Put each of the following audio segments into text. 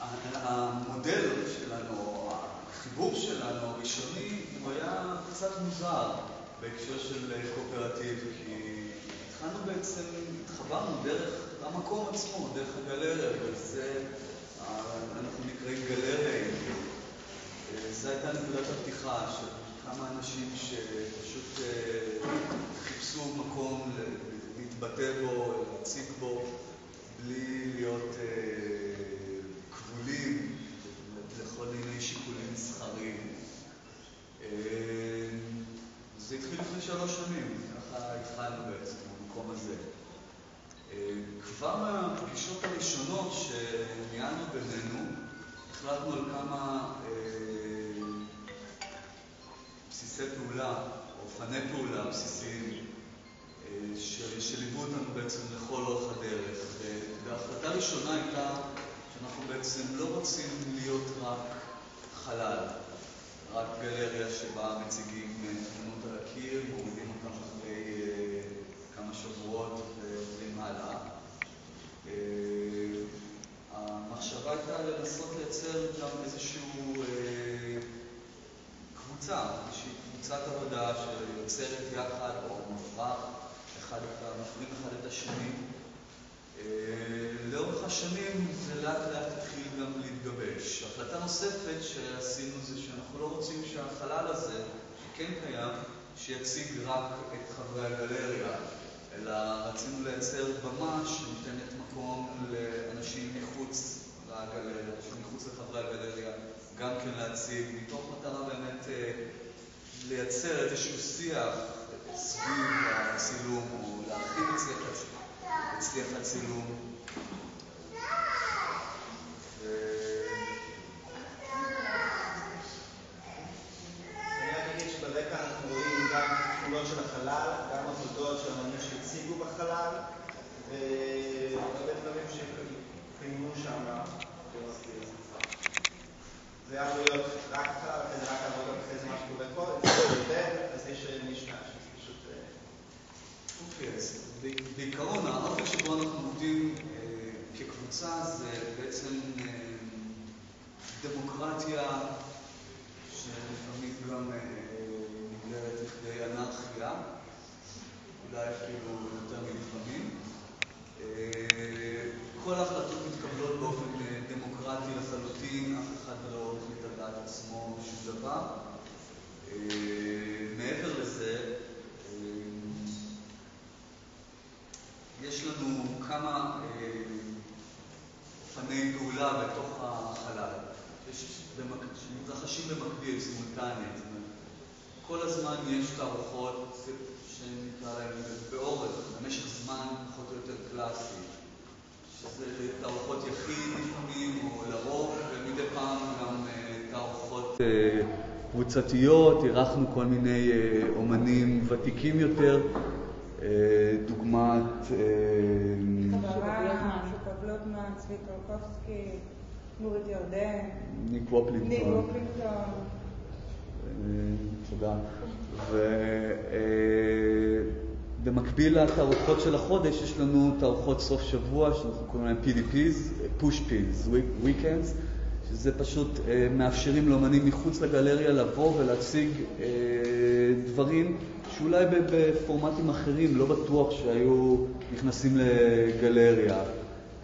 המודל שלנו, החיבור שלנו הראשוני, הוא היה קצת מוזר בהקשר של קואופרטיב, כי התחלנו בעצם, התחברנו דרך המקום עצמו, דרך הגלריה, וזה, אנחנו נקראים גלריה. זו הייתה נקודת הפתיחה של כמה אנשים שפשוט חיפשו מקום להתבטא בו, להציג בו, בלי להיות כבולים לכל מיני שיקולים מסחריים. זה התחיל לפני 3 שנים, ככה התחלנו בעצם במקום הזה. כבר מהפגישות הראשונות שניהלנו בינינו, החלטנו על כמה בסיסי פעולה, או אופני פעולה בסיסיים, שליוו אותנו בעצם לכל אורך הדרך. וההחלטה הראשונה הייתה שאנחנו בעצם לא רוצים להיות רק חלל, רק גלריה שבה מציגים תמונות על הקיר, מורידים אותם אחרי כמה שבועות ועוברים הלאה. המחשבה הייתה לנסות לייצר גם איזושהי קבוצת עבודה שיוצרת יחד או מפרים אחד את השני. לאורך השנים זה לאט לאט התחיל גם להתגבש. החלטה נוספת שעשינו זה שאנחנו לא רוצים שהחלל הזה, שכן קיים, שיציג רק את חברי הגלריה, אלא רצינו לייצר במה שנותנת מקום לאנשים מחוץ לגלריה, מחוץ לחברי הגלריה, גם כן להציג, מתוך מטרה באמת לייצר איזשהו שיח סביב הצילום, או להרחיב את שיח הצילום. אני אגיד שברקע אנחנו רואים גם תמונות של החלל, גם עבודות של אמנים שהציגו בחלל, והרבה דברים שקיימו שם. זה היה להיות רק החלל, אחרי זה רק עבודות, אחרי זה מה שקורה פה, אז יש משנה שפשוט... אוקיי, אז בעיקרון, האופן שבו אנחנו עובדים כקבוצה זה בעצם דמוקרטיה שלפעמים גם נגלרת לכדי אנרכיה, אולי אפילו יותר מלפעמים. כל ההחלטות מתקבלות באופן דמוקרטי לחלוטין, אף אחד לא מחליט על דעת עצמו שום דבר. מעבר לזה, יש לנו כמה אופני פעולה בתוך החלל, שמתרחשים במקביל, סימולטנית. כל הזמן יש תערוכות שנקרא להם באורך, במשך זמן פחות או יותר קלאסי, שזה תערוכות יחיד לפעמים או לרוב, ומדי פעם גם תערוכות קבוצתיות. אירחנו כל מיני אומנים ותיקים יותר, דוגמת בלוטמן, צבי טרקובסקי, נורית ירדן, ניק וופלינגטון. תודה. ובמקביל לתערוכות של החודש יש לנו תערוכות סוף שבוע שאנחנו קוראים להם PDPs, Push Pins, Weekends, שזה פשוט מאפשרים לאמנים מחוץ לגלריה לבוא ולהציג דברים שאולי בפורמטים אחרים לא בטוח שהיו נכנסים לגלריה.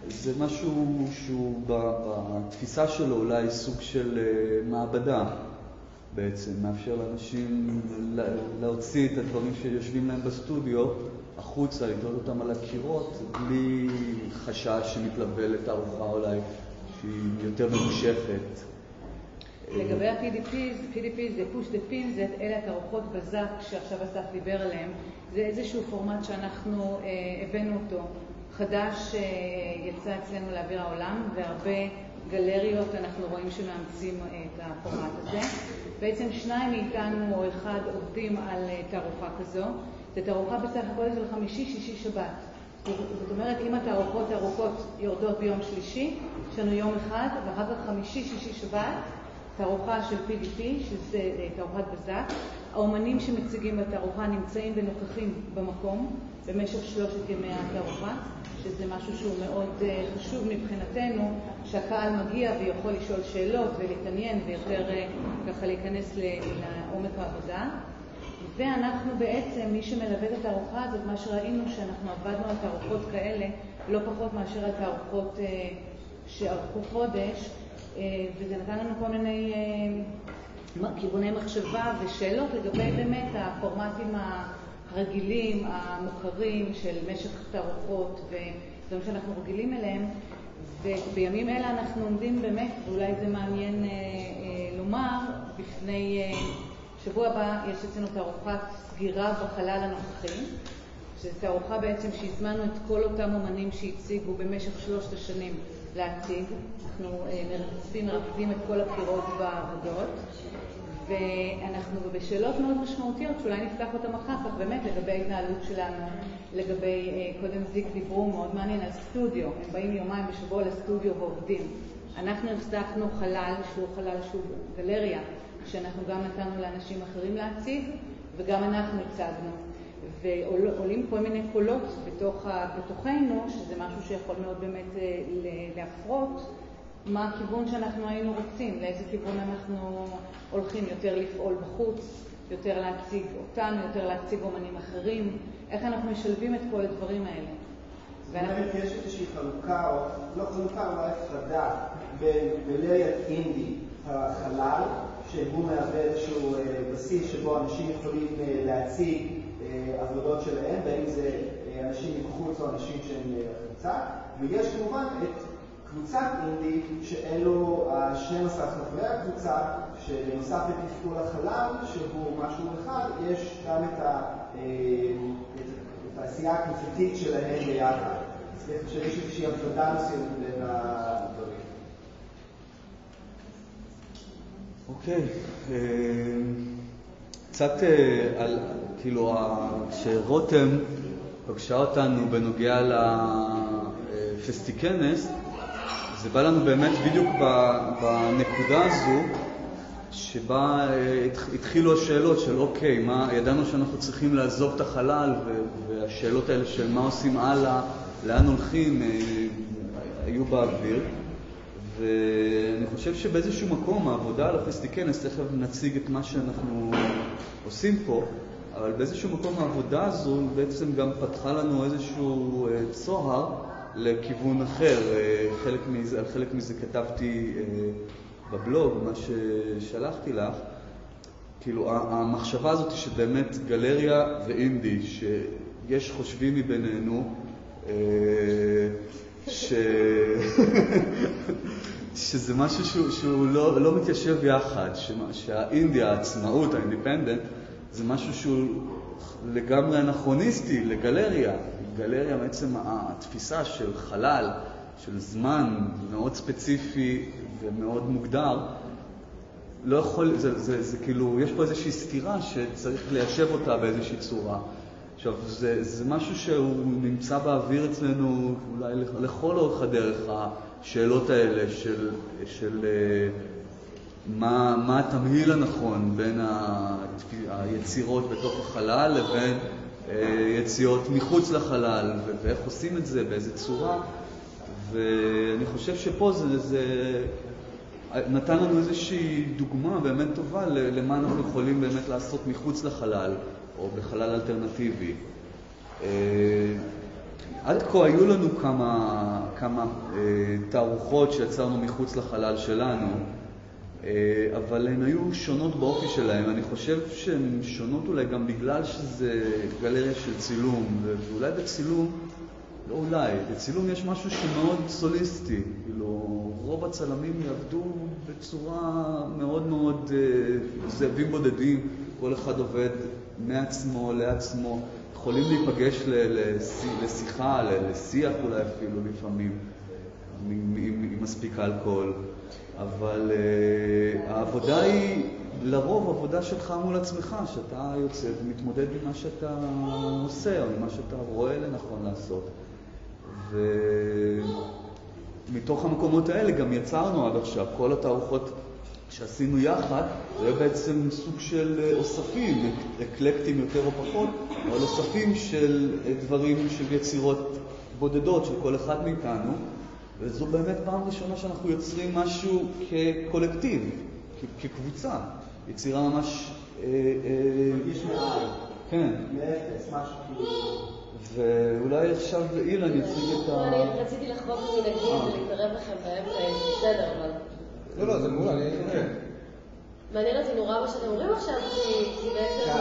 זה משהו שהוא בתפיסה שלו אולי סוג של מעבדה בעצם, מאפשר לאנשים להוציא את הדברים שיושבים להם בסטודיו החוצה, לתלות אותם על הקירות בלי חשש שמתלווה לתערוכה אולי שהיא יותר ממושכת. לגבי ה-PDPs, זה push the pins, אלה התערוכות בזק שעכשיו אסף דיבר עליהם. זה איזשהו פורמט שאנחנו הבאנו אותו חדש, יצא אצלנו לאוויר העולם, והרבה גלריות אנחנו רואים שמאמצים את הפורמט הזה. בעצם 2 מאיתנו או 1 עובדים על תערוכה כזו. זו תערוכה בסך הכל של חמישי, שישי, שבת. זאת אומרת, אם התערוכות ארוכות יורדות ביום שלישי, יש לנו יום אחד, ואחר כך חמישי, שישי, שבת, תערוכה של PDP, שזה תערוכת בזק. האומנים שמציגים בתערוכה נמצאים ונוכחים במקום במשך 3 ימי התערוכה. שזה משהו שהוא מאוד חשוב מבחינתנו, שהקהל מגיע ויכול לשאול שאלות ולהתעניין ויותר ככה להיכנס לעומק העבודה. ואנחנו בעצם, מי שמלווה את התערוכה הזאת, מה שראינו שאנחנו עבדנו על תערוכות כאלה, לא פחות מאשר על תערוכות שערכו חודש, וזה נתן לנו כל מיני כיווני מחשבה ושאלות לגבי באמת הפורמטים הרגילים, המוכרים של משך תערוכות ודברים שאנחנו רגילים אליהם. ובימים אלה אנחנו עומדים באמת, ואולי זה מעניין לומר, בפני שבוע הבא יש אצלנו תערוכת סגירה בחלל הנוכחי, שזו תערוכה בעצם שהזמנו את כל אותם אומנים שהציגו במשך 3 השנים להציג. אנחנו מרכזים את כל הבחירות בעבודות, ואנחנו בשאלות מאוד משמעותיות שאולי נפתח אותם אחר כך באמת לגבי ההתנהלות שלנו, לגבי, קודם זיק דיברו מאוד מעניין על סטודיו, הם באים יומיים בשבוע לסטודיו ועובדים. אנחנו הפסקנו חלל שהוא גלריה, שאנחנו גם נתנו לאנשים אחרים להציג, וגם אנחנו הצגנו. ועולים כל מיני קולות בתוכנו, שזה משהו שיכול מאוד באמת להפרות מה הכיוון שאנחנו היינו רוצים, לאיזה כיוון אנחנו הולכים, יותר לפעול בחוץ, יותר להציג אותנו, יותר להציג אומנים אחרים, איך אנחנו משלבים את כל הדברים האלה. יש איזושהי חלוקה, או לא חלוקה, אולי הפרדה בין גלריית אינדי, החלל, שהוא מהווה איזשהו בסיס שבו אנשים יכולים להציג עבודות שלהם, בין אם זה אנשים מבחוץ או אנשים שהם קבוצה, ויש כמובן את קבוצת אינדי, שאלו 12 חברי הקבוצה, שבנוסף לתפעול החלל, שהוא משהו אחד, יש גם את העשייה הקבוצתית שלהם ביחד. אז שיש איזושהי הפרדה מסוימת בין הדברים. אוקיי, קצת על, כאילו, כשרותם פגשה אותנו בנוגע לפסטיקנס, זה בא לנו באמת בדיוק בנקודה הזו, שבה התחילו השאלות של אוקיי, ידענו שאנחנו צריכים לעזוב את החלל, והשאלות האלה של מה עושים הלאה, לאן הולכים, היו באוויר. ואני חושב שבאיזשהו מקום העבודה על הפסטיקנס, תכף נציג את מה שאנחנו עושים פה, אבל באיזשהו מקום העבודה הזו בעצם גם פתחה לנו איזשהו צוהר לכיוון אחר. על חלק מזה כתבתי בבלוג, מה ששלחתי לך. כאילו המחשבה הזאת שבאמת גלריה ואינדי, שיש חושבים מבינינו, שזה משהו שהוא לא מתיישב יחד, שהאינדיה, העצמאות, האינדיפנדנט, זה משהו שהוא לגמרי אנכרוניסטי לגלריה. גלריה בעצם התפיסה של חלל, של זמן מאוד ספציפי ומאוד מוגדר, לא יכול, זה כאילו, יש פה איזושהי סתירה שצריך ליישב אותה באיזושהי צורה. עכשיו, זה משהו שהוא נמצא באוויר אצלנו אולי לכל אורך הדרך, השאלות האלה של מה התמהיל הנכון בין היצירות בתוך החלל לבין יציאות מחוץ לחלל, ואיך עושים את זה, באיזה צורה. ואני חושב שפה זה נתן לנו איזושהי דוגמה באמת טובה למה אנחנו יכולים באמת לעשות מחוץ לחלל, או בחלל אלטרנטיבי. עד כה היו לנו כמה תערוכות שיצרנו מחוץ לחלל שלנו, אבל הן היו שונות באופי שלהן. אני חושב שהן שונות אולי גם בגלל שזה גלריה של צילום, ואולי בצילום, לא אולי, בצילום יש משהו שמאוד סוליסטי. כאילו, רוב הצלמים יעבדו בצורה מאוד מאוד זאבים בודדים, כל אחד עובד מעצמו לעצמו, יכולים להיפגש לשיחה, לשיח אולי אפילו לפעמים, עם מספיק אלכוהול. אבל העבודה היא לרוב עבודה שלך מול עצמך, שאתה יוצא ומתמודד עם מה שאתה עושה, או עם מה שאתה רואה לנכון לעשות. ומתוך המקומות האלה גם יצרנו עד עכשיו, כל התערוכות שעשינו יחד, זה בעצם סוג של אוספים, אקלקטים יותר או פחות, אבל אוספים של דברים, של יצירות בודדות של כל אחד מאיתנו, וזו באמת פעם ראשונה שאנחנו יוצרים משהו כקולקטיב, כקבוצה, יצירה ממש... יש מעל. כן. מאפס, משהו כאילו... ואולי עכשיו אילן יציג את ה... אני רציתי לחבוק מנהגים ולהתערב לכם באמצע, בסדר, אבל... לא, זה מעולה, כן. מעניין אותי נורא מה שאתם אומרים עכשיו, כי בעצם...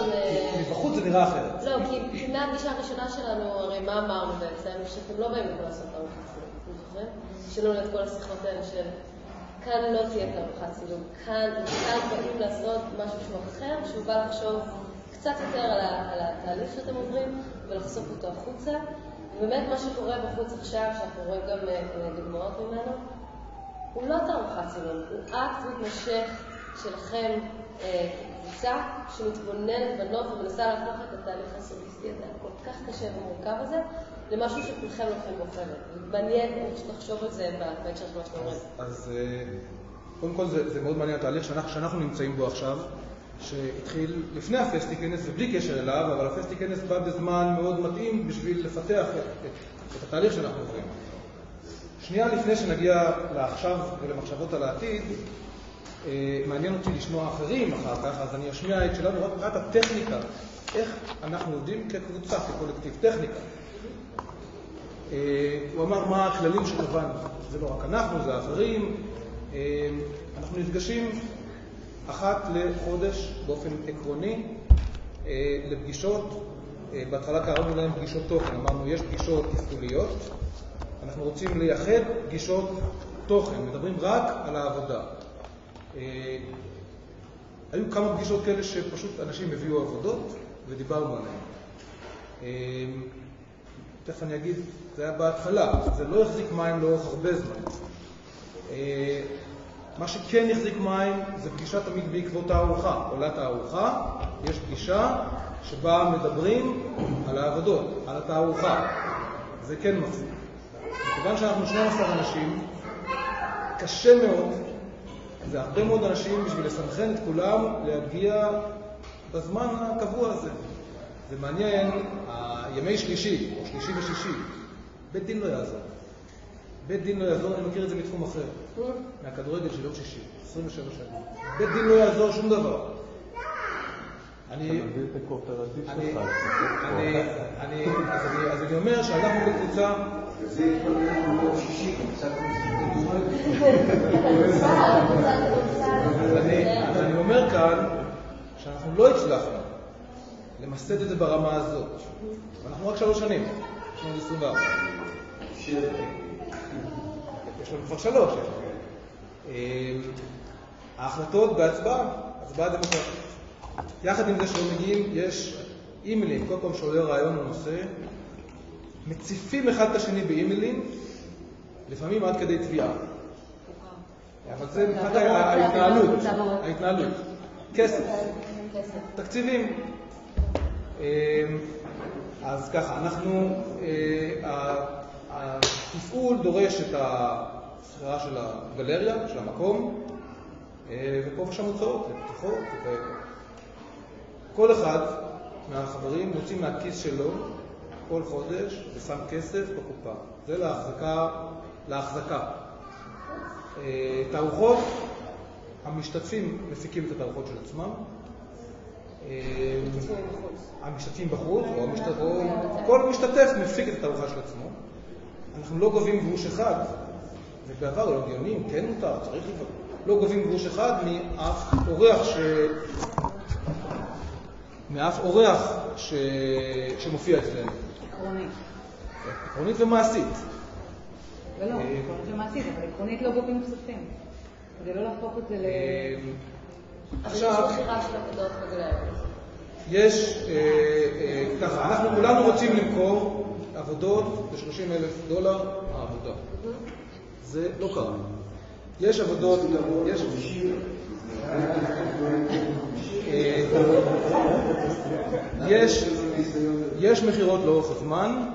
מבחוץ זה נראה אחרת. לא, כי מהפגישה הראשונה שלנו, הרי מה אמרנו בעצם? שאתם לא באים לכל לעשות תערוכת צילום, אתם זוכרים? יש לנו את כל השיחות האלה של כאן לא תהיה תערוכת צילום, כאן באים לעשות משהו שהוא אחר, שהוא בא לחשוב קצת יותר על התהליך שאתם עוברים ולחשוף אותו החוצה. ובאמת מה שקורה בחוץ עכשיו, שאנחנו רואים גם דוגמאות ממנו, הוא לא תערוכת צילום, הוא אקט מתמשך שלכם קבוצה שמתבוננת בנוף ומנסה להפוך את התהליך הסוליסטי הזה, כל כך קשה ומורכב הזה, למשהו שכולכם לוקחים בו חלק. מעניין לחשוב על זה בהקשר של מה שאתם אומרים. אז קודם כל זה מאוד מעניין התהליך שאנחנו נמצאים בו עכשיו, שהתחיל לפני הפסטי כנס ובלי קשר אליו, אבל הפסטי כנס בא בזמן מאוד מתאים בשביל לפתח את התהליך שאנחנו עוברים. שנייה לפני שנגיע לעכשיו ולמחשבות על העתיד, מעניין אותי לשמוע אחרים אחר כך, אז אני אשמיע את שלנו רק הטכניקה, איך אנחנו עובדים כקבוצה, כקולקטיב, טכניקה. הוא אמר מה הכללים שקבענו, זה לא רק אנחנו, זה האחרים. אנחנו נפגשים אחת לחודש באופן עקרוני לפגישות, בהתחלה קראנו להם פגישות תוכן, אמרנו יש פגישות תפעוליות, אנחנו רוצים לייחד פגישות תוכן, מדברים רק על העבודה. היו כמה פגישות כאלה שפשוט אנשים הביאו עבודות ודיברנו עליהן. תכף אני אגיד, זה היה בהתחלה, זה לא החזיק מים לאורך הרבה זמן. מה שכן החזיק מים זה פגישה תמיד בעקבות הארוחה. עולת הארוחה, יש פגישה שבה מדברים על העבודות, על התארוחה. זה כן מחזיק. מכיוון שאנחנו 12 אנשים, קשה מאוד, זה הרבה מאוד אנשים בשביל לסנכרן את כולם להגיע בזמן הקבוע הזה. זה מעניין, הימי שלישי, או שלישי ושישי, בית דין לא יעזור. בית דין לא יעזור, אני מכיר את זה מתחום אחר, מהכדורגל של יום שישי, 27 שנים. בית דין לא יעזור שום דבר. אתה מביא את הקואופרטיב שלך. אז אני אומר שאנחנו בקבוצה... זה התפלגנו ביום שישי, קצת אז אני אומר כאן שאנחנו לא הצלחנו למסד את זה ברמה הזאת. אנחנו רק 3 שנים, יש לנו 24. יש לנו כבר 3. ההחלטות בהצבעה, הצבעה דמוקרטית. יחד עם זה שלא מגיעים, יש אימיילים, כל פעם שעולה רעיון או נושא, מציפים אחד את השני באימיילים, לפעמים עד כדי תביעה. אבל זה מבחינת ההתנהלות. כסף, תקציבים. אז ככה, אנחנו, התפעול דורש את הסחירה של הגלריה, של המקום, ופה ושם הוצאות, לפתיחות. כל אחד מהחברים מוציא מהכיס שלו כל חודש ושם כסף בקופה. זה להחזקה. תערוכות, המשתתפים מפיקים את התערוכות של עצמם. המשתתפים בחוץ, או כל משתתף מפיק את התערוכה של עצמו. אנחנו לא גובים גרוש אחד, ובעבר לא גיונים, כן מותר, צריך לבוא. לא גובים גרוש אחד מאף אורח שמופיע אצלנו. עקרונית ומעשית. לא, עקרונית ומעשית, אבל עקרונית לא גובים כספים. כדי לא להפוך את זה ל... עכשיו, יש מחירה של עבודות בגלריה. יש, ככה, אנחנו כולנו רוצים למכור עבודות ב$30,000 העבודה. זה לא קרה. יש עבודות, יש מחירות לאורך הזמן,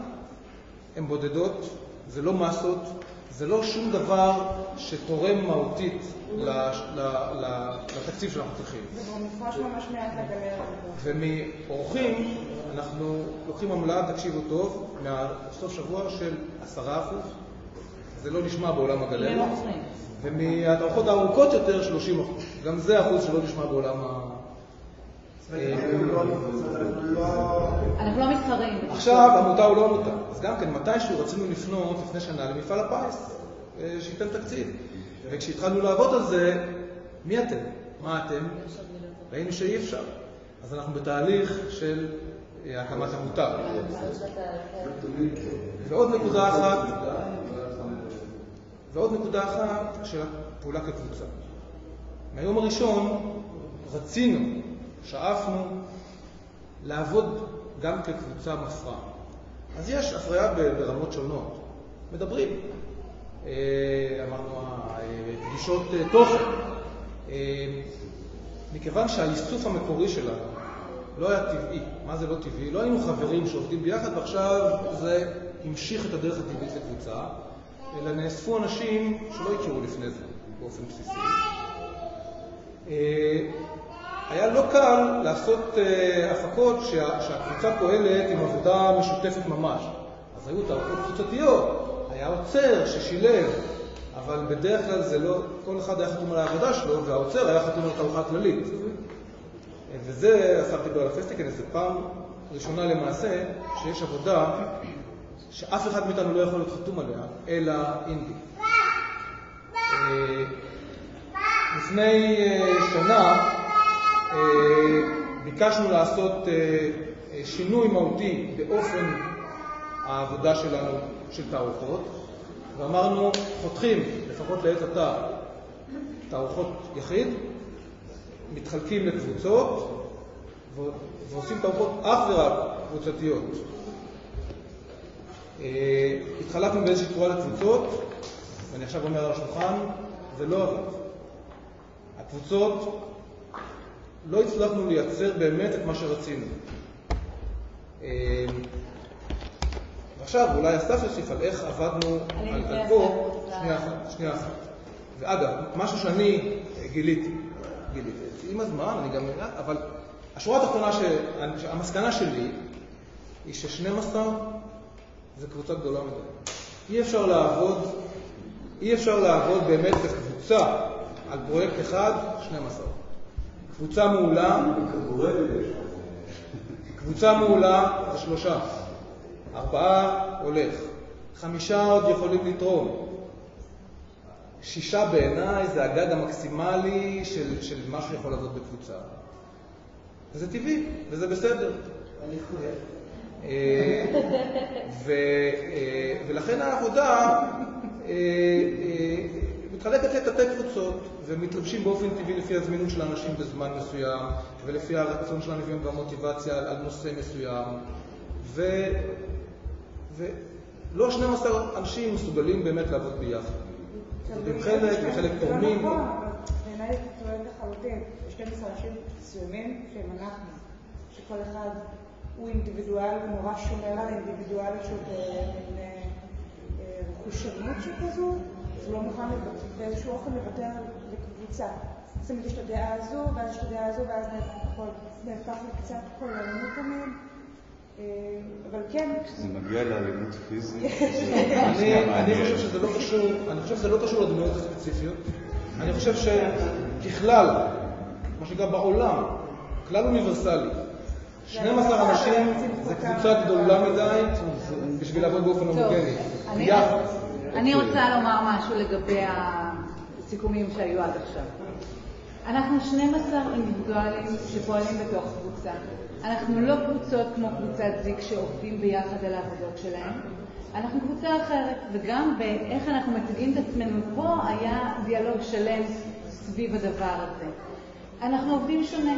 הן בודדות, זה לא מסות, זה לא שום דבר שתורם מהותית לתקציב שאנחנו צריכים. זה מופרש ממש מעט לגלריה. ומאורחים אנחנו לוקחים עמלה, תקשיבו טוב, מהסוף שבוע של 10%. זה לא נשמע בעולם הגלריה. ומהתערוכות הארוכות יותר 30%. גם זה אחוז שלא נשמע בעולם אנחנו לא מתחרים. עכשיו, עמותה הוא לא עמותה. אז גם כן, מתישהו רצינו לפנות לפני שנה למפעל הפיס, שייתן תקציב. וכשהתחלנו לעבוד על זה, מי אתם? מה אתם? ראינו שאי אפשר. אז אנחנו בתהליך של הקמת עמותה. ועוד נקודה אחת של הפעולה כקבוצה. מהיום הראשון רצינו, שאפנו לעבוד גם כקבוצה מפרעה. אז יש הפריה ברמות שונות. מדברים. אמרנו, פגישות תוכן. מכיוון שהאיסוף המקורי שלנו לא היה טבעי. מה זה לא טבעי? לא היינו חברים שעובדים ביחד, ועכשיו זה המשיך את הדרך הטבעית לקבוצה, אלא נאספו אנשים שלא הכירו לפני זה, באופן בסיסי. היה לא קל לעשות הפקות שהקבוצה פועלת עם עבודה משותפת ממש. אז היו תערוכות קבוצתיות, היה עוצר ששילב, אבל בדרך כלל זה לא, כל אחד היה חתום על העבודה שלו, והעוצר היה חתום על תערוכה כללית. וזה, אספתי בו על הפסטיקן, זה פעם ראשונה למעשה שיש עבודה שאף אחד מאיתנו לא יכול להיות חתום עליה, אלא אינדי. לפני שנה ביקשנו לעשות שינוי מהותי באופן העבודה שלנו של תערוכות, ואמרנו, חותכים, לפחות לעת עתה, תערוכות יחיד, מתחלקים לקבוצות, ועושים תערוכות אך ורק קבוצתיות. התחלקנו באיזושהי צורה לקבוצות, ואני עכשיו אומר על השולחן, זה לא עבד. הקבוצות, לא הצלחנו לייצר באמת את מה שרצינו. ועכשיו אולי אסף יוסיף על איך עבדנו על פה, שנייה אחת. ואגב, משהו שאני גיליתי, עם הזמן, אני גם יודע, אבל השורה התחתונה, המסקנה שלי, היא ש12 זה קבוצה גדולה מדי. אי אפשר לעבוד באמת בקבוצה על פרויקט אחד, 12. קבוצה מעולה זה 3. 4 הולך. 5 עוד יכולים לתרום. 6 בעיניי זה הגג המקסימלי של מה שיכול לעבוד בקבוצה. וזה טבעי, וזה בסדר. אני חושב. ולכן העבודה מתחלקת לתתי קבוצות, ומתלבשים באופן טבעי לפי הזמינות של האנשים בזמן מסוים, ולפי הרצון של האנשים והמוטיבציה על נושא מסוים. ולא 12 אנשים מסוגלים באמת לעבוד ביחד. וחלק תורמים. בעיניי זה טוען לחלוטין. יש 12 אנשים מסוימים שהם אנחנו, שכל אחד הוא אינדיבידואל, ומורה שומר על האינדיבידואליות של רכושנות שכזו, זה לא מוכן באיזשהו אופן לוותר לקבוצה. זאת אומרת, יש את הדעה הזו, ואז יש את הדעה הזו, ואז נהפך לקצת קולנות תמיד. אבל כן. כשזה מגיע לאלימות פיזית, אני חושב שזה לא קשור לדמויות הספציפיות. אני חושב שככלל, מה שגם בעולם, כלל אוניברסלי, 12 אנשים זה קבוצה גדולה מדי בשביל לעבוד באופן הומוגני. אני רוצה לומר משהו לגבי הסיכומים שהיו עד עכשיו. אנחנו 12 אינדיבידואלים שפועלים בתוך קבוצה. אנחנו לא קבוצות כמו קבוצת זיק שעובדים ביחד על העבודות שלהם. אנחנו קבוצה אחרת, וגם באיך אנחנו מציגים את עצמנו פה היה דיאלוג שלם סביב הדבר הזה. אנחנו עובדים שונה.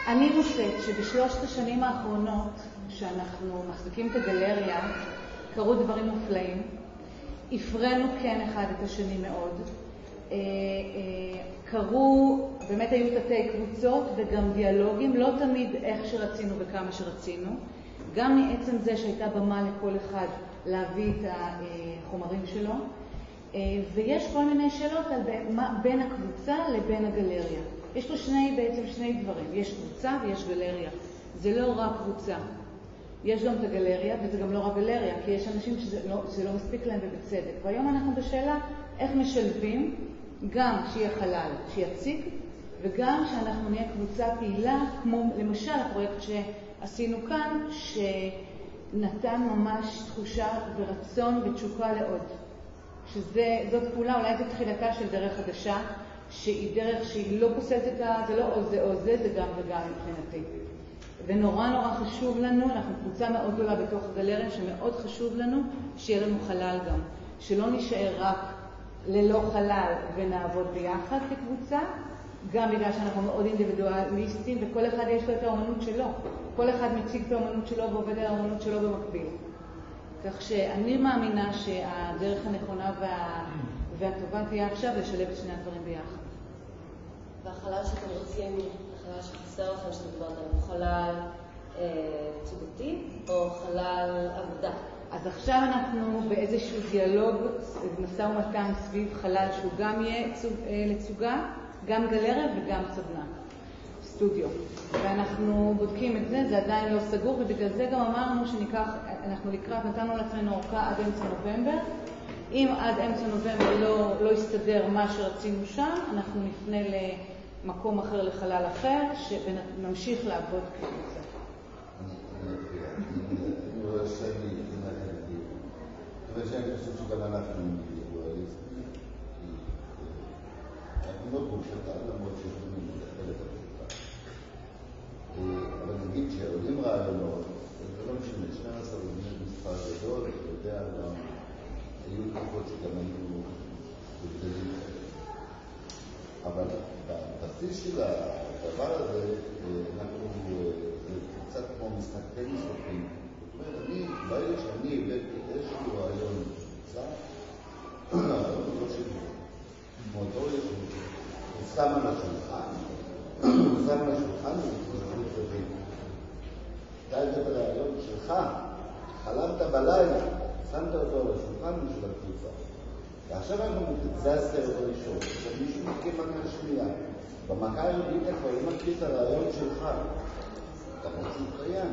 אני מוצאת שבשלושת השנים האחרונות שאנחנו מחזיקים את הגלריה, קרו דברים מופלאים. הפרנו כן אחד את השני מאוד. קרו, באמת היו תתי קבוצות וגם דיאלוגים, לא תמיד איך שרצינו וכמה שרצינו. גם מעצם זה שהייתה במה לכל אחד להביא את החומרים שלו. ויש כל מיני שאלות על בין הקבוצה לבין הגלריה. יש פה בעצם שני דברים, יש קבוצה ויש גלריה. זה לא רק קבוצה. יש גם את הגלריה, וזה גם לא רק גלריה, כי יש אנשים שזה לא מספיק להם ובצדק. והיום אנחנו בשאלה איך משלבים גם שיהיה חלל, שיציג, וגם שאנחנו נהיה קבוצה פעילה, כמו למשל הפרויקט שעשינו כאן, שנתן ממש תחושה ורצון ותשוקה לעוד. שזאת פעולה, אולי זו תחילתה של דרך חדשה, שהיא דרך שהיא לא פוסלת זה לא או זה או זה, זה גם וגם מבחינתי. ונורא נורא חשוב לנו, אנחנו קבוצה מאוד גדולה בתוך הגלריה, שמאוד חשוב לנו שיהיה לנו חלל גם. שלא נשאר רק ללא חלל ונעבוד ביחד כקבוצה, גם בגלל שאנחנו מאוד אינדיבידואליסטים, וכל אחד יש לו את האומנות שלו. כל אחד מציג את האומנות שלו ועובד על האומנות שלו במקביל. כך שאני מאמינה שהדרך הנכונה והטובה תהיה עכשיו לשלב את שני הדברים ביחד. והחלל שאתם רוצים, החלל שחסר לכם שאתם דיברת עליו, חלל תזוגתי או חלל עבודה? אז עכשיו אנחנו באיזשהו דיאלוג, משא ומתן סביב חלל שהוא גם יהיה לצוגה, גם גלריה וגם סדנה, סטודיו. ואנחנו בודקים את זה, זה עדיין לא סגור, ובגלל זה גם אמרנו שניקח, אנחנו לקראת, נתנו לעצמנו אורכה עד אמצע נובמבר. אם עד אמצע נובמבר לא יסתדר מה שרצינו שם, אנחנו נפנה למקום אחר, לחלל אחר, ונמשיך לעבוד כקבוצה. אני רואה שאני חושב שגם אנחנו אינדיבידואליסטים. אנחנו לא קבוצה, למרות שיכולים להתחיל את הקבוצה. אבל נגיד שעולים רעיונות, זה לא משנה, 12 זה מספר גדול, אתה יודע, גם היו תקופות שגם היינו בגדלים כאלה. אבל בבסיס של הדבר הזה, זה קצת כמו משחק טניס בפינג. זאת אומרת, ברגע שאני הבאתי איזשהו רעיון קבוצה, הרעיון לא שלי, מוטוריה שלי, הוא שם על השולחן, ובתחושבות רבים. אתה הבאת הרעיון שלך, חלמת בלילה, שמת אותו על השולחן בשביל הקבוצה. ועכשיו זה הסרט הראשון, עכשיו מישהו מכיר מכה שנייה. במכה הרביעית כבר לא מכיר את הרעיון שלך. אתה רואה שהוא קיים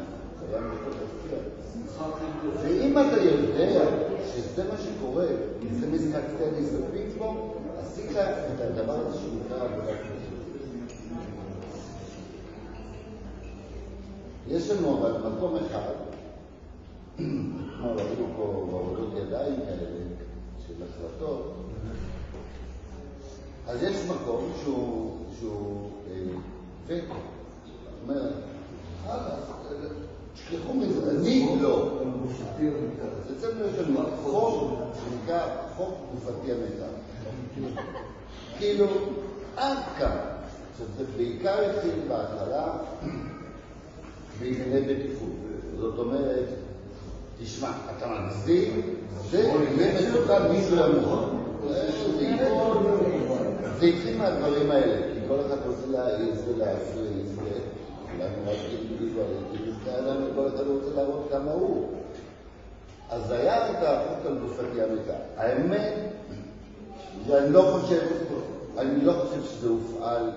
בכל תפקיע. ואם אתה יודע שזה מה שקורה, זה משחק טניס ופינג פונג, עשית את הדבר הזה שנקרא עבודת מטה. יש לנו אבל מקום אחד, כמו ראינו פה בעבודות ידיים כאלה של החלטות, אז יש מקום שהוא וטו. זאת אומרת, תשכחו מזה, אני לא. אצלנו יש לנו חוק שנקרא חוק גופתי המתה. כאילו, עד כאן, שזה בעיקר התחיל בהתחלה בענייני בטיחות. זאת אומרת, תשמע, אתה מגזים, זה יהיה מסוכן מישהו ימות. זה התחיל מהדברים האלה, כי כל אחד רוצה להעיז ולהפריז, אולי נראה אינדיבידואליסטי, כל אחד רוצה להראות כמה הוא. אז היה את החוק על גופתי המתה. האמת, אני לא חושב שזה הופעל,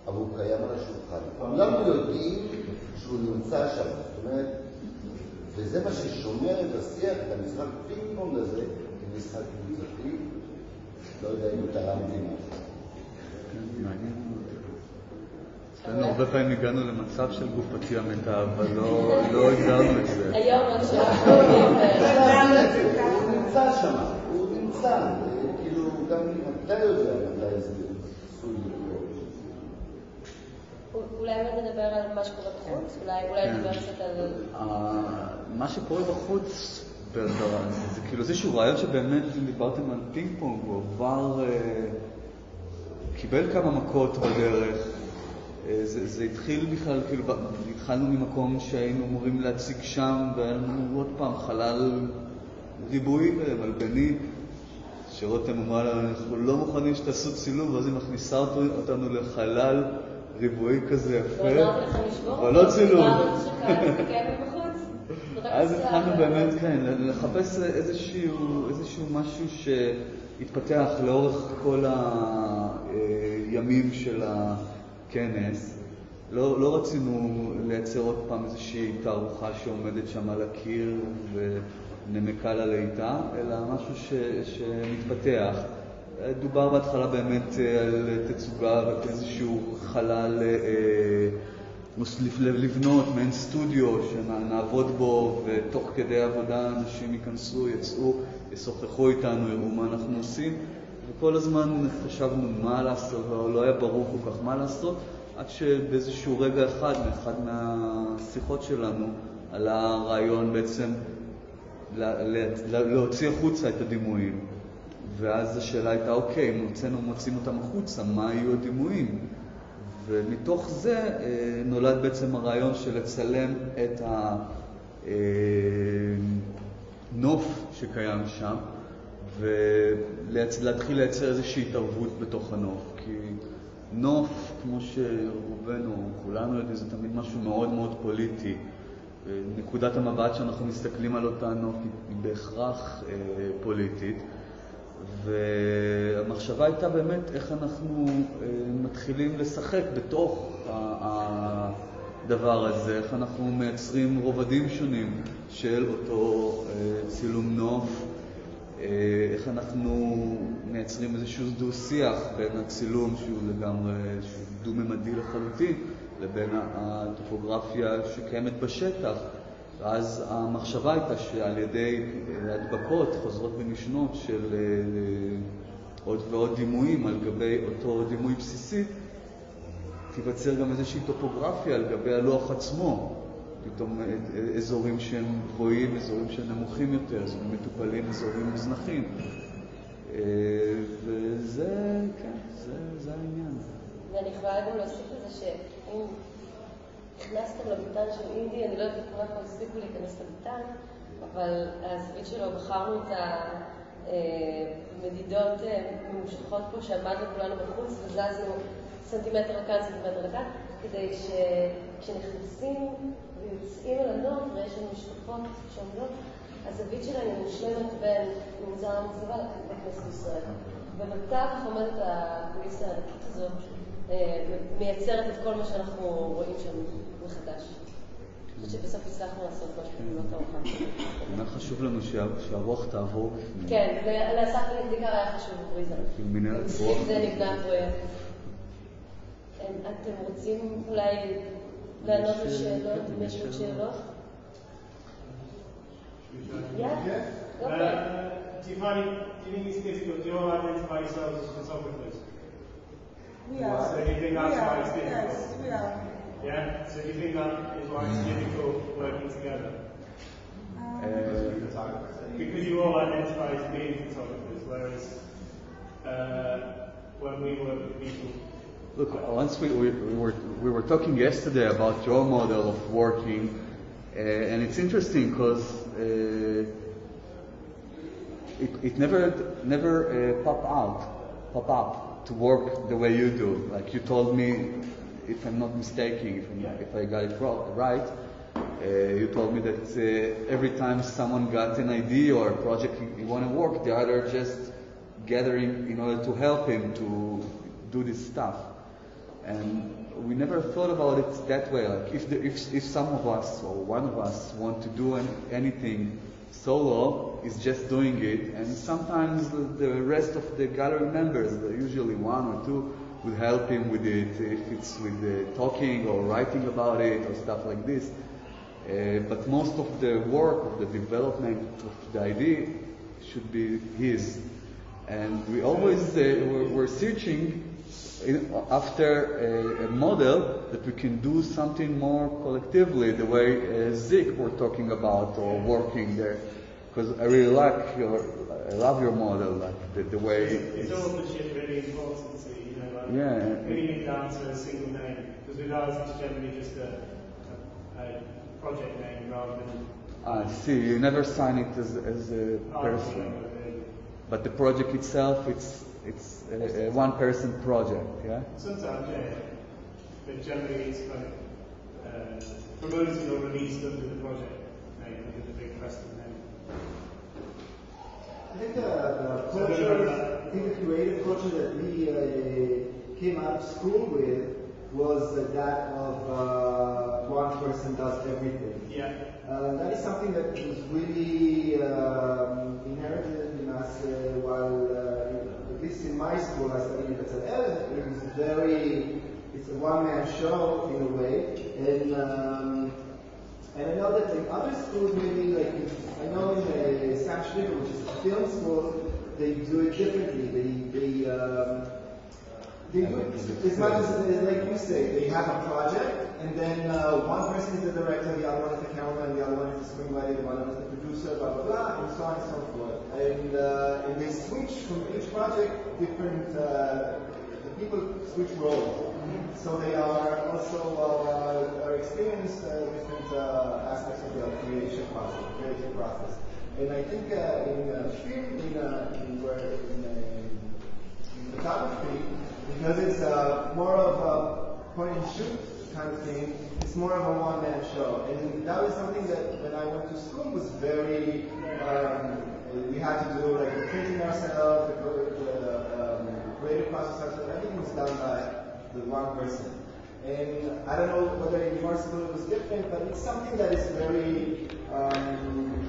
אבל הוא קיים על השולחן. כולנו יודעים שהוא נמצא שם. זאת אומרת, וזה מה ששומר את השיח, את המשחק פינג פונג הזה, כמשחק קבוצתי, לא יודע אם תרמתי משהו. מעניין. אצלנו הרבה פעמים הגענו למצב של גופתי המתה, אבל לא הגדרנו את זה. היום עוד שאנחנו הוא נמצא שם, הוא נמצא. כאילו, גם אתה יודע מתי זה עשוי לקרות. אולי נדבר על מה שקורה בחוץ? אולי נדבר קצת על... מה שקורה בחוץ, זה כאילו איזשהו רעיון שבאמת, אם דיברתם על פינג פונג, הוא עבר, קיבל כמה מכות בדרך. זה התחיל בכלל, כאילו, התחלנו ממקום שהיינו אמורים להציג שם, והיה לנו עוד פעם חלל ריבועי ומלבני, שרותם אמרה לה, אנחנו לא מוכנים שתעשו צילום, ואז היא מכניסה אותנו לחלל ריבועי כזה יפה. ואמרתי לכם לשבור, אבל לא צילום. אמרתי שכאן, תקיים בחוץ. רק אז התחלנו באמת, כן, לחפש איזשהו משהו שהתפתח לאורך כל הימים של הכנס. לא רצינו לייצר עוד פעם איזושהי תערוכה שעומדת שם על הקיר ונמקה לליטה, אלא משהו שמתפתח. דובר בהתחלה באמת על תצוגה ואיזשהו חלל לבנות מעין סטודיו שנעבוד בו, ותוך כדי עבודה אנשים ייכנסו, יצאו, ישוחחו איתנו, יראו מה אנחנו עושים, וכל הזמן חשבנו מה לעשות, לא היה ברור כל כך מה לעשות, עד שבאיזשהו רגע מאחד מהשיחות שלנו עלה הרעיון בעצם להוציא החוצה את הדימויים. ואז השאלה הייתה, אוקיי, אם מוצאים אותם החוצה, מה יהיו הדימויים? ומתוך זה נולד בעצם הרעיון של לצלם את הנוף שקיים שם, ולהתחיל לייצר איזושהי התערבות בתוך הנוף. כי נוף, כמו שרובנו, כולנו יודעים, זה תמיד משהו מאוד מאוד פוליטי. נקודת המבט שאנחנו מסתכלים על אותה נוף היא בהכרח פוליטית. והמחשבה הייתה באמת איך אנחנו מתחילים לשחק בתוך הדבר הזה, איך אנחנו מייצרים רובדים שונים של אותו צילום נוף, איך אנחנו מייצרים איזשהו דו-שיח בין הצילום שהוא לגמרי דו-ממדי לחלוטין לבין הטופוגרפיה שקיימת בשטח. ואז המחשבה הייתה שעל ידי הדבקות חוזרות ונשנות של עוד ועוד דימויים על גבי אותו דימוי בסיסי, תיווצר גם איזושהי טופוגרפיה על גבי הלוח עצמו. פתאום אזורים שהם גבוהים, אזורים שהם נמוכים יותר, אזורים מטופלים, אזורים מוזנחים. וזה, כן, זה העניין. ואני יכולה גם להוסיף לזה שאם נכנסתם לביתן של אינדי, אני לא יודעת כולם כבר הספיקו להיכנס לביתן, אבל הזווית שלו בחרנו את המדידות ממושכות פה שעמדנו כולנו בחוץ וזזנו סנטימטר לכאן, סנטימטר לכאן, כדי שכשנכנסים ויוצאים אל הנוף ויש לנו משקפות שעומדות, הזווית שלנו מושלמת בין מנזר המחצבה לכנסת ישראל. ובתווך עומדת הקוליסה הענקית הזאת, מייצרת את כל מה שאנחנו רואים שם מחדש. אני חושבת שבסוף הצלחנו לעשות משהו בגבולות האורחן. מה חשוב לנו שהרוח תעבור? כן, לאסף בעיקר היה חשוב בפריזה. סביב זה נבנה הפרויקט. אתם רוצים אולי לענות לשאלות? אם יש עוד שאלות? Do you think it's difficult? Do you all identify yourselves as photographers? We are. So do you think that's why it's difficult? Yes, we are. Yeah? So do you think that is why it's difficult working together? Because you all identify as being photographers, whereas when we work with people... Look, once we were talking yesterday about your model of working, and it's interesting because it never pop up to work the way you do. Like you told me, if I'm not mistaken, if I got it right, you told me that every time someone got an idea or a project you want to work, the other just gathering in order to help him to do this stuff. And we never thought about it that way. Like if some of us or one of us want to do anything solo, is just doing it, and sometimes the rest of the gallery members, usually one or two, will help him with it, if it's with talking or writing about it or stuff like this. But most of the work of the development of the idea should be his. And we always were searching after a model that we can do something more collectively, the way Zik were talking about or working there. Because I really I love your model, like the way it's authorship really important to you know, like pinning it down to a single name. Because with ours it's generally just a project name rather than... I see, you never sign it as a person. But the project itself, it's a one-person project, yeah? Sometimes, yeah. But generally it's kind of promoted or released under the project name, under interested in them. I think the creative culture that we came out of school with was that of one person does everything. Yeah. That is something that was really inherited in us while, at least in my school, I studied in Betzalel. It was it's a one-man show in a way. And I know that in other schools, maybe like, I know in Sam Schlicker, which is a film school, they do it differently. They do it as much as, like you say, they have a project, and then one person is the director, the other one is the cameraman, the other one is the screenwriter, the other one is the producer, blah, blah, blah, and so on and so forth. And they switch from each project, different, the people switch roles. So they are also experience different aspects of the creative process. And I think in film, in photography, because it's more of a point-and-shoot kind of thing, it's more of a one-man show. And that was something that when I went to school was very, we had to do like the printing ourselves, the creative process ourselves, everything was done by the one person. And I don't know whether in your school it was different, but it's something that is very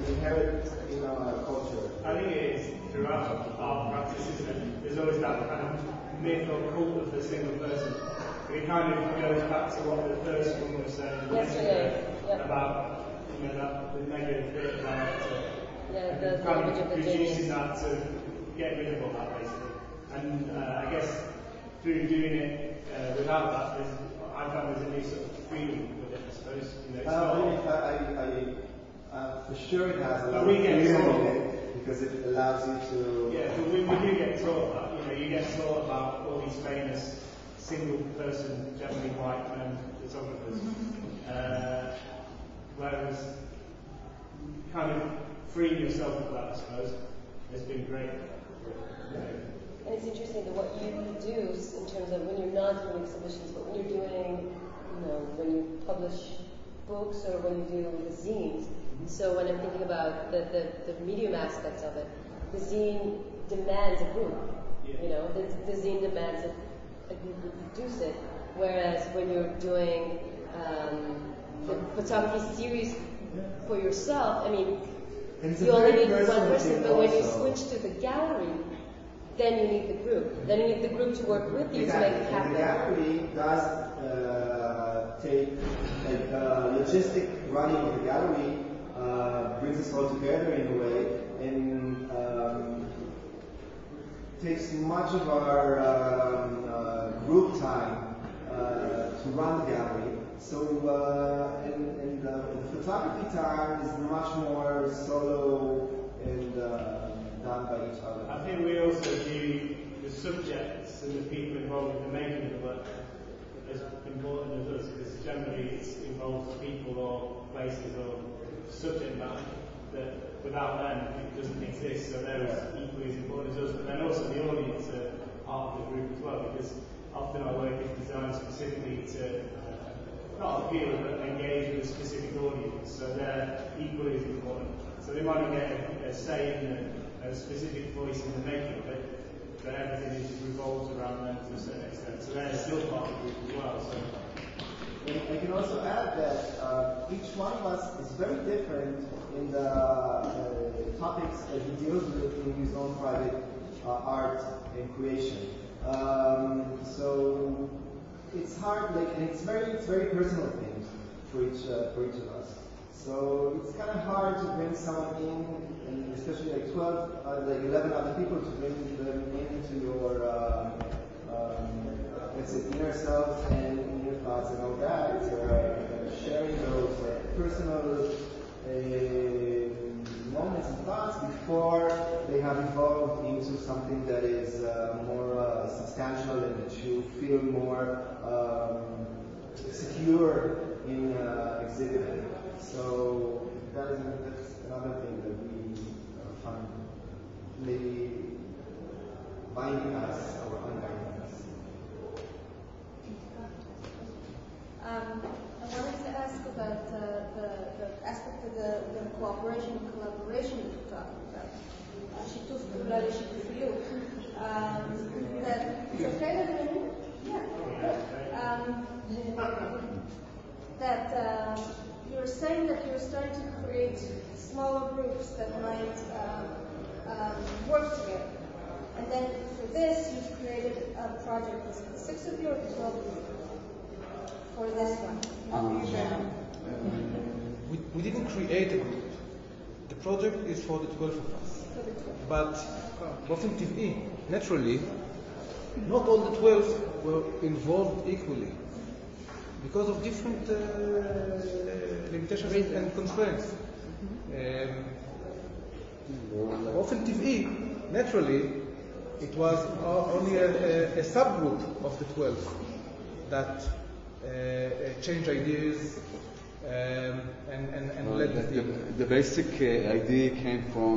inherent in our culture. I think it is throughout our practice, isn't it? There's always that kind of myth or cult of the single person. It kind of goes back to what the first one was saying yesterday about, that the negative bit about the kind of reducing that to get rid of all that basically. And I guess through doing it without that, I found there's a new sort of freedom with it, I suppose. For sure it has a lot of freedom in it, because it allows you to... Yeah, but we do get taught that. You get taught about all these famous single-person, generally white men photographers. Whereas kind of freeing yourself of that, I suppose, has been great. And it's interesting that what you do in terms of when you're not doing exhibitions, but when you're doing, when you publish books or when you do the zines. So when I'm thinking about the medium aspects of it, the zine demands a group. The zine demands a group to produce it. Whereas when you're doing the photography series for yourself, I mean, you only need one person, but when you switch to the gallery, then you need the group. Then you need the group to work with you to make it happen. The gallery does take, like, logistic running of the gallery brings us all together in a way, and takes much of our group time to run the gallery. So, and the photography time is much more solo and done by each other. I think we also view the subjects and the people involved in the making of the work as important as us, because generally it involves people or places or subject matter that without them it doesn't exist, so they're equally as important as us. But then also the audience are part of the group as well, because often our work is designed specifically to not appeal but engage with a specific audience, so they're equally as important. So they might not get a say in a specific voice in the making of it, but everything revolves around them to a certain extent. So they're still part of the group as well. So. I can also add that each one of us is very different in the topics that he deals with in his own private art and creation. So it's hard, and it's very personal things for each of us. So it's kind of hard to bring someone in, and especially like 11 other people, to bring them into your inner self and inner thoughts and all that. Sharing those personal moments and thoughts before they have evolved into something that is more substantial and that you feel more secure in exhibiting. So that's another thing that we find maybe binding us or unbinding us. I wanted to ask about the aspect of the cooperation שיתוף פעולה לשיתופיות. That it's okay that that you're saying that you're starting to create smaller groups that might work together. And then for this, you've created a project. Is it 6 of you or 12 of you? For this one? We didn't create a group. The project is for the 12 of us. But באופן טבעי, naturally, not all the 12 were involved equally because of different limitations and constraints. באופן טבעי, naturally, it was only a subgroup of the 12 that changed ideas and led the team. The basic idea came from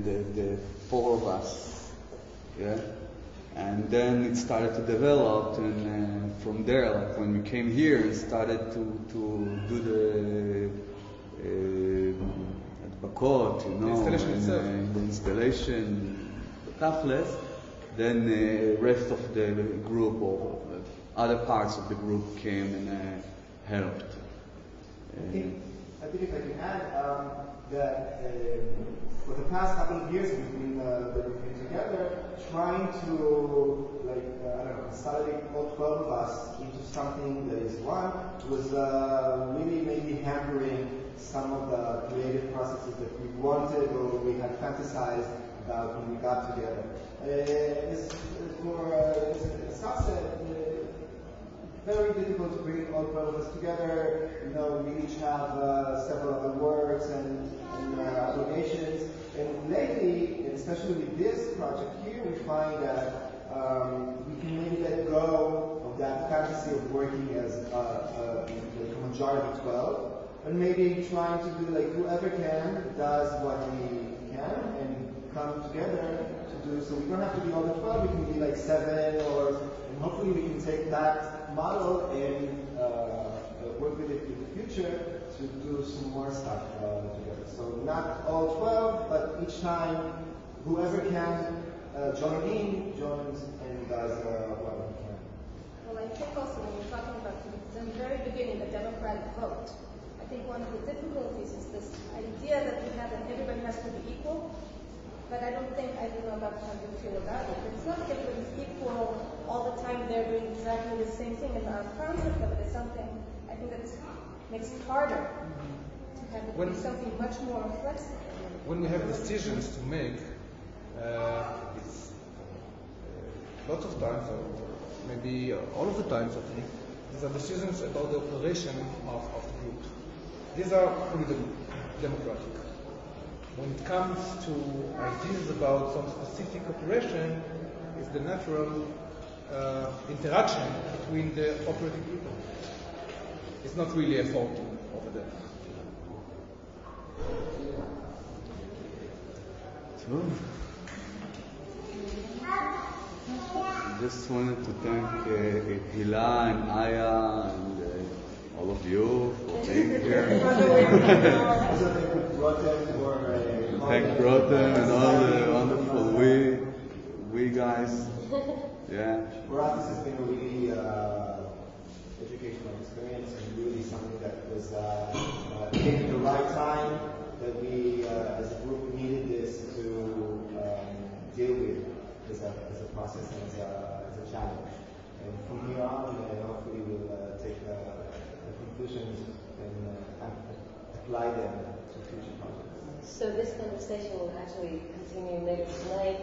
the 4 of us, yeah, and then it started to develop, and from there, like when we came here and started to do the adbakot, you know, the installation, tachlis, then the rest of the group or other parts of the group came and helped. I think if I can add that for the past couple of years we've been together trying to consolidate all 12 of us into something that is one was really maybe hampering some of the creative processes that we wanted or we had fantasized about when we got together. For Sasa, very difficult to bring all 12 of us together. You know, we each have several other works and obligations. And lately, and especially with this project here, we find that we can maybe let go of that fantasy of working as a majority of 12, and maybe trying to do like whoever can does what he can and come together to do. So we don't have to be all the 12. We can be like 7 and hopefully we can take that model and work with it in the future to do some more stuff together. So not all 12, but each time whoever can joins and does what he can. Well, I think also when you're talking about from the very beginning the democratic vote, I think one of the difficulties is this idea that we have that everybody has to be equal. But I don't know about how you feel about it. It's not that everybody's equal all the time. They're doing exactly the same thing. And our concept of it is something I think that makes it harder to have it be something much more flexible. When we have decisions to make, it's lots of times, or maybe all of the times, I think, these are decisions about the operation of the group. These are fully democratic. When it comes to ideas about some specific operation, it's the natural interaction between the operating people. It's not really a fault over there. I just wanted to thank Hila and Aya and all of you for being here. Thank Rotem and all the wonderful we guys. Yeah. For us, this has been a really educational experience and really something that was came at the right time, that we as a group needed this to deal with as a process and as a challenge. And from here on, hopefully we'll take the conclusions and apply them to future projects. So this conversation will actually continue later tonight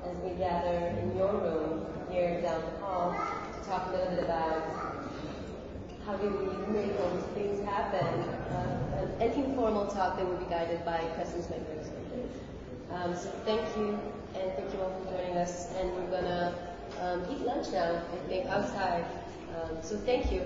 as we gather in your room here down the hall to talk a little bit about how do we make those things happen. An informal talk that will be guided by presence makers. So thank you, and thank you all for joining us. And we're gonna eat lunch now, I think, outside. So thank you.